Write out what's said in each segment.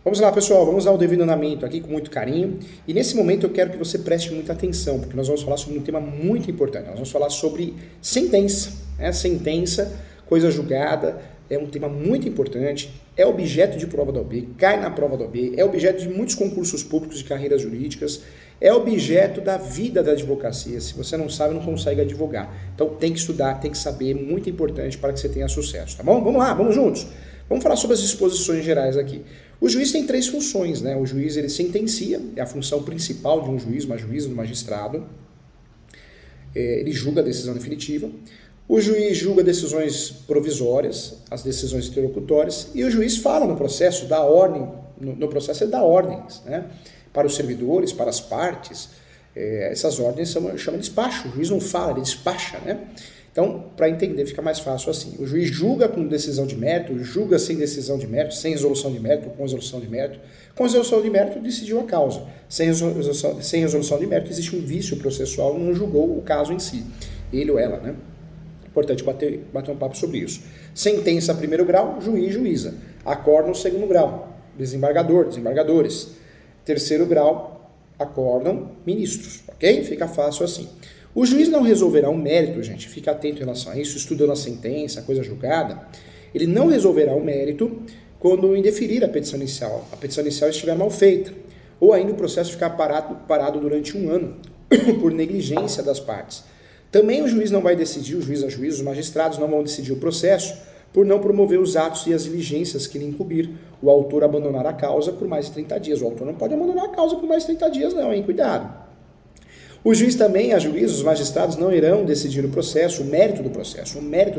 Vamos lá, pessoal, vamos dar o devido andamento aqui com muito carinho. E nesse momento eu quero que você preste muita atenção, porque nós vamos falar sobre um tema muito importante. Nós vamos falar sobre sentença. Sentença, coisa julgada, é um tema muito importante, é objeto de prova da OAB, cai na prova da OAB, é objeto de muitos concursos públicos de carreiras jurídicas, é objeto da vida da advocacia. Se você não sabe, não consegue advogar. Então tem que estudar, tem que saber, muito importante para que você tenha sucesso, tá bom? Vamos lá, vamos juntos. Vamos falar sobre as disposições gerais aqui. O juiz tem três funções, né? O juiz, ele sentencia, é a função principal de um juiz, uma juíza, um magistrado. Ele julga a decisão definitiva. O juiz julga decisões provisórias, as decisões interlocutórias, e o juiz fala no processo, dá ordem, no processo ele dá ordens, né? Para os servidores, para as partes. Essas ordens chama de despacho, o juiz não fala, ele despacha, né? Então, para entender, fica mais fácil assim. O juiz julga com decisão de mérito, julga sem decisão de mérito, sem resolução de mérito, com resolução de mérito. Com resolução de mérito, decidiu a causa. Sem resolução de mérito, existe um vício processual, não julgou o caso em si. Ele ou ela, né? Importante bater um papo sobre isso. Sentença primeiro grau, juiz, juíza. Acórdão segundo grau, desembargador, desembargadores. Terceiro grau, acórdão, ministros, ok? Fica fácil assim. O juiz não resolverá um mérito, gente, fica atento em relação a isso, estudando a sentença, a coisa julgada. Ele não resolverá o mérito quando indeferir a petição inicial estiver mal feita, ou ainda o processo ficar parado durante um ano, por negligência das partes. Também o juiz não vai decidir, o juiz a juiz, os magistrados não vão decidir o processo por não promover os atos e as diligências que lhe incumbir o autor abandonar a causa por mais de 30 dias. O autor não pode abandonar a causa por mais de 30 dias não, hein? Cuidado. O juiz também, a juiz, os magistrados não irão decidir o processo, o mérito do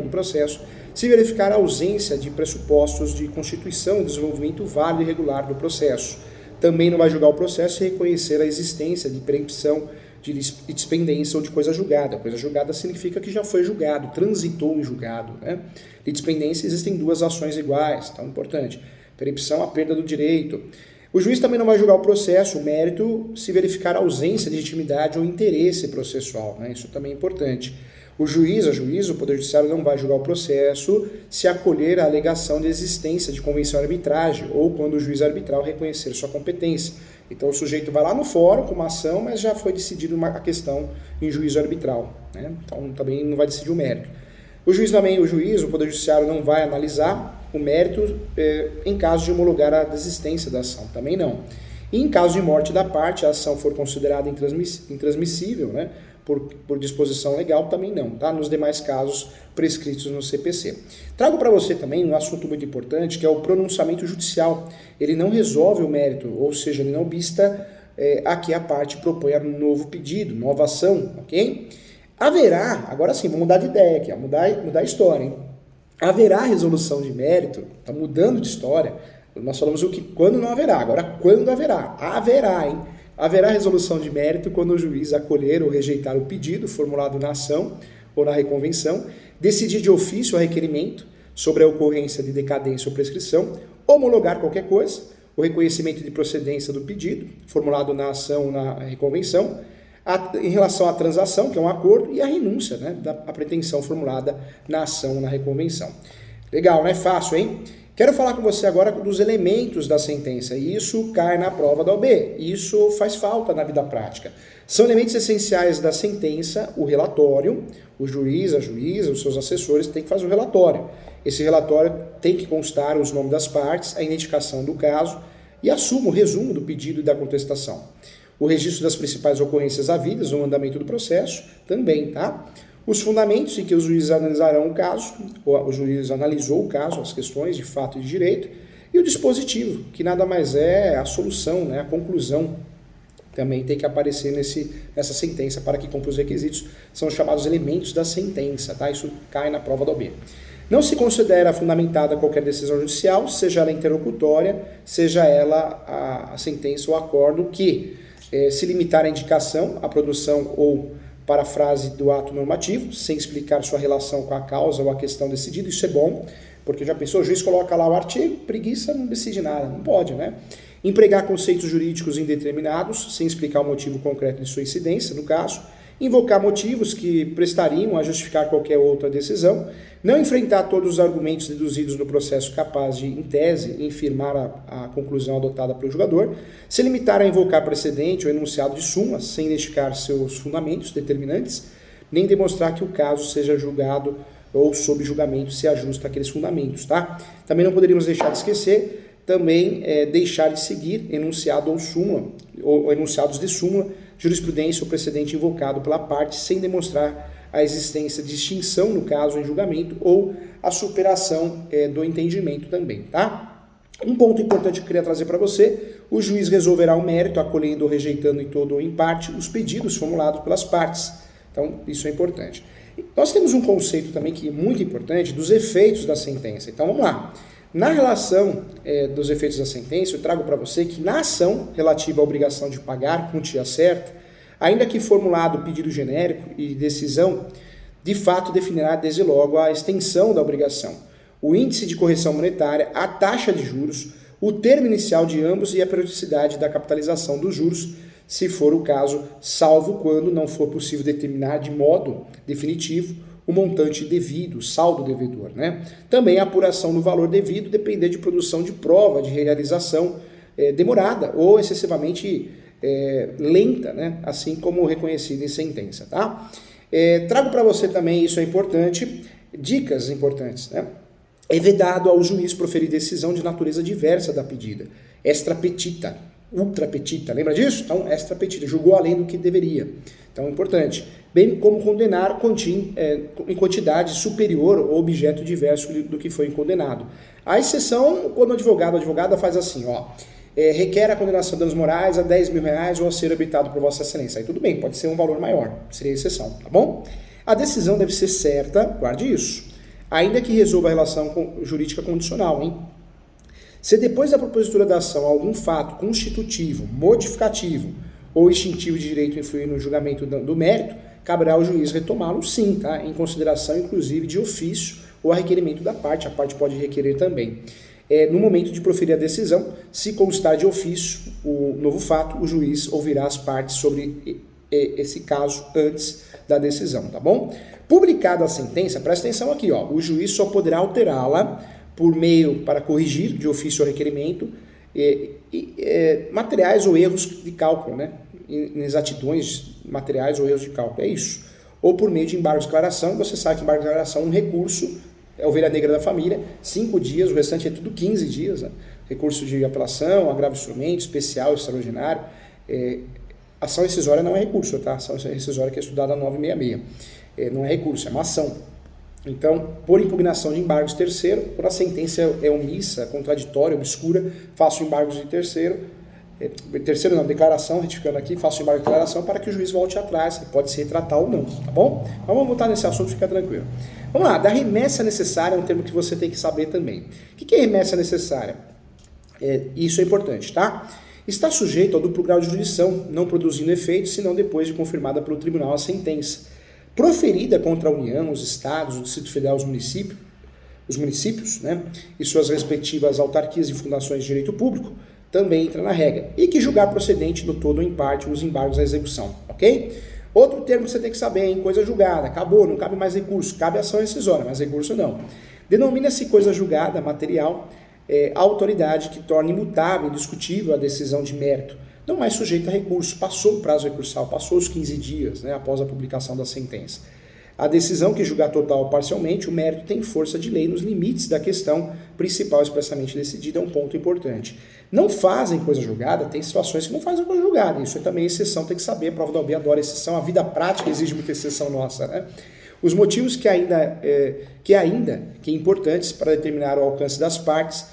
processo, se verificar a ausência de pressupostos de constituição e desenvolvimento válido e regular do processo. Também não vai julgar o processo e reconhecer a existência de preempção, de litispendência ou de coisa julgada. Coisa julgada significa que já foi julgado, transitou em julgado, né? Litispendência, existem duas ações iguais, então é importante. Preempção, a perda do direito. O juiz também não vai julgar o processo, o mérito, se verificar a ausência de legitimidade ou interesse processual, né? Isso também é importante. O juiz, a juíza, o Poder Judiciário não vai julgar o processo se acolher a alegação de existência de convenção de arbitragem ou quando o juiz arbitral reconhecer sua competência. Então o sujeito vai lá no fórum com uma ação, mas já foi decidido a questão em juízo arbitral, né? Então também não vai decidir o mérito. O juiz também, o juiz, o Poder Judiciário não vai analisar o mérito em caso de homologar a desistência da ação, também não. E em caso de morte da parte, a ação for considerada intransmissível, né, por disposição legal, também não, tá? Nos demais casos prescritos no CPC. Trago para você também um assunto muito importante, que é o pronunciamento judicial. Ele não resolve o mérito, ou seja, ele não obsta a que a parte proponha um novo pedido, nova ação, ok? Haverá, agora sim, vamos mudar de ideia aqui, mudar a história, hein? Haverá resolução de mérito, está mudando de história, nós falamos o que, quando não haverá, agora quando haverá, haverá, hein? Haverá resolução de mérito quando o juiz acolher ou rejeitar o pedido formulado na ação ou na reconvenção, decidir de ofício o requerimento sobre a ocorrência de decadência ou prescrição, homologar qualquer coisa, o reconhecimento de procedência do pedido formulado na ação ou na reconvenção, em relação à transação, que é um acordo, e a renúncia, né, da pretensão formulada na ação ou na reconvenção. Legal, não é fácil, hein? Quero falar com você agora dos elementos da sentença. Isso cai na prova da OAB. Isso faz falta na vida prática. São elementos essenciais da sentença, o relatório, o juiz, a juíza, os seus assessores têm que fazer o relatório. Esse relatório tem que constar os nomes das partes, a identificação do caso e o resumo do pedido e da contestação. O registro das principais ocorrências havidas no andamento do processo também, tá? Os fundamentos em que os juízes analisarão o caso, ou o juiz analisou o caso, as questões de fato e de direito, e o dispositivo, que nada mais é a solução, né? A conclusão também tem que aparecer nessa sentença para que cumpra os requisitos, são os chamados elementos da sentença, tá? Isso cai na prova da OAB. Não se considera fundamentada qualquer decisão judicial, seja ela interlocutória, seja ela a sentença ou acordo que se limitar à indicação, à produção ou parafrase do ato normativo, sem explicar sua relação com a causa ou a questão decidida, isso é bom, porque já pensou, o juiz coloca lá o artigo, preguiça, não decide nada, não pode, né? Empregar conceitos jurídicos indeterminados, sem explicar o motivo concreto de sua incidência, no caso, invocar motivos que prestariam a justificar qualquer outra decisão, não enfrentar todos os argumentos deduzidos no processo capaz de, em tese, infirmar a conclusão adotada pelo julgador, se limitar a invocar precedente ou enunciado de súmula, sem identificar seus fundamentos determinantes, nem demonstrar que o caso seja julgado ou sob julgamento se ajusta àqueles fundamentos, tá? Também não poderíamos deixar de esquecer, também deixar de seguir enunciado ou súmula, ou enunciados de súmula, jurisprudência ou precedente invocado pela parte, sem demonstrar a existência de extinção no caso em julgamento ou a superação do entendimento também, tá? Um ponto importante que eu queria trazer para você: o juiz resolverá o mérito, acolhendo ou rejeitando em todo ou em parte os pedidos formulados pelas partes. Então, isso é importante. Nós temos um conceito também que é muito importante dos efeitos da sentença. Então, vamos lá. Na relação dos efeitos da sentença, eu trago para você que na ação relativa à obrigação de pagar quantia certa, ainda que formulado pedido genérico e decisão, de fato definirá desde logo a extensão da obrigação, o índice de correção monetária, a taxa de juros, o termo inicial de ambos e a periodicidade da capitalização dos juros, se for o caso, salvo quando não for possível determinar de modo definitivo o montante devido, o saldo devedor, né? Também a apuração do valor devido depender de produção de prova de realização demorada ou excessivamente lenta, né? Assim como reconhecido em sentença, tá? Trago para você também, isso é importante, dicas importantes, né? É vedado ao juiz proferir decisão de natureza diversa da pedida, extra petita, ultra petita, lembra disso? Então, extra petita, julgou além do que deveria. Então, é importante. Bem como condenar em quantidade superior ou objeto diverso do que foi condenado. A exceção, quando o advogado ou advogada faz assim, ó, requer a condenação de danos morais a R$10.000 ou a ser habitado por Vossa Excelência. Aí tudo bem, pode ser um valor maior, seria a exceção, tá bom? A decisão deve ser certa, guarde isso, ainda que resolva a relação jurídica condicional, hein? Se depois da propositura da ação algum fato constitutivo, modificativo ou extintivo de direito influir no julgamento do mérito, caberá ao juiz retomá-lo sim, tá? Em consideração inclusive de ofício ou a requerimento da parte, a parte pode requerer também. No momento de proferir a decisão, se constar de ofício o novo fato, o juiz ouvirá as partes sobre esse caso antes da decisão, tá bom? Publicada a sentença, presta atenção aqui, ó, o juiz só poderá alterá-la por meio para corrigir de ofício ou requerimento materiais ou erros de cálculo, né? Inexatidões materiais ou erros de cálculo, é isso. Ou por meio de embargo de declaração, você sabe que embargo de declaração é um recurso, é a ovelha negra da família, 5 dias, o restante é tudo 15 dias, né? Recurso de apelação, agravo de instrumento, especial, extraordinário. Ação rescisória não é recurso, tá? Ação rescisória que é estudada a 966. Não é recurso, é uma ação. Então, por impugnação de embargos de terceiro, quando a sentença é omissa, contraditória, obscura, faço embargos de terceiro, declaração, retificando aqui, faço embargo de declaração para que o juiz volte atrás, pode se retratar ou não, tá bom? Mas vamos voltar nesse assunto, fica tranquilo. Vamos lá, da remessa necessária é um termo que você tem que saber também. O que é remessa necessária? Isso é importante, tá? Está sujeito ao duplo grau de jurisdição, não produzindo efeito, senão depois de confirmada pelo tribunal a sentença. Proferida contra a União, os Estados, o Distrito Federal, os municípios, né, e suas respectivas autarquias e fundações de direito público, também entra na regra. E que julgar procedente no todo ou em parte os embargos à execução, ok? Outro termo que você tem que saber, hein? Coisa julgada, acabou, não cabe mais recurso, cabe ação rescisória, mas recurso não. Denomina-se coisa julgada, material, a autoridade que torna imutável e indiscutível a decisão de mérito, não mais sujeito a recurso, passou o prazo recursal, passou os 15 dias, né, após a publicação da sentença. A decisão que julgar total ou parcialmente, o mérito tem força de lei nos limites da questão principal expressamente decidida, é um ponto importante. Não fazem coisa julgada, tem situações que não fazem coisa julgada, isso é também exceção, tem que saber, a prova da OAB adora exceção, a vida prática exige muita exceção nossa, né? Os motivos que é importantes para determinar o alcance das partes,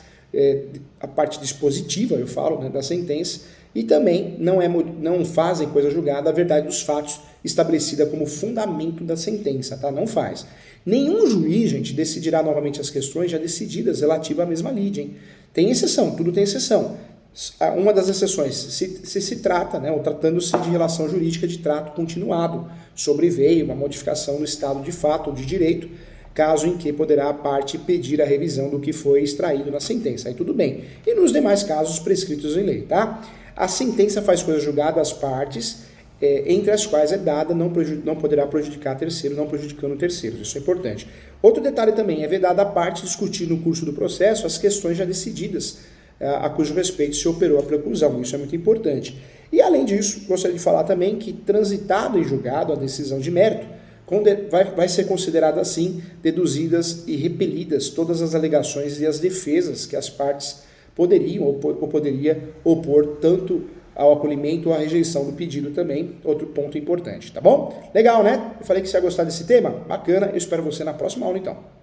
a parte dispositiva, eu falo, né, da sentença, e também não fazem coisa julgada a verdade dos fatos estabelecida como fundamento da sentença, tá? Não faz. Nenhum juiz, gente, decidirá novamente as questões já decididas relativas à mesma lide, hein? Tem exceção, tudo tem exceção. Uma das exceções, se trata, né, ou tratando-se de relação jurídica de trato continuado, sobreveio uma modificação no estado de fato ou de direito, caso em que poderá a parte pedir a revisão do que foi extraído na sentença. Aí tudo bem. E nos demais casos prescritos em lei, tá? A sentença faz coisa julgada às partes entre as quais é dada, não poderá prejudicar terceiro, não prejudicando terceiros. Isso é importante. Outro detalhe também, é vedada a parte discutir no curso do processo as questões já decididas, a cujo respeito se operou a preclusão. Isso é muito importante. E além disso, gostaria de falar também que, transitado em julgado a decisão de mérito, vai ser considerada assim deduzidas e repelidas todas as alegações e as defesas que as partes poderiam ou poderia opor tanto ao acolhimento ou à rejeição do pedido também, outro ponto importante, tá bom? Legal, né? Eu falei que você ia gostar desse tema? Bacana, eu espero você na próxima aula então.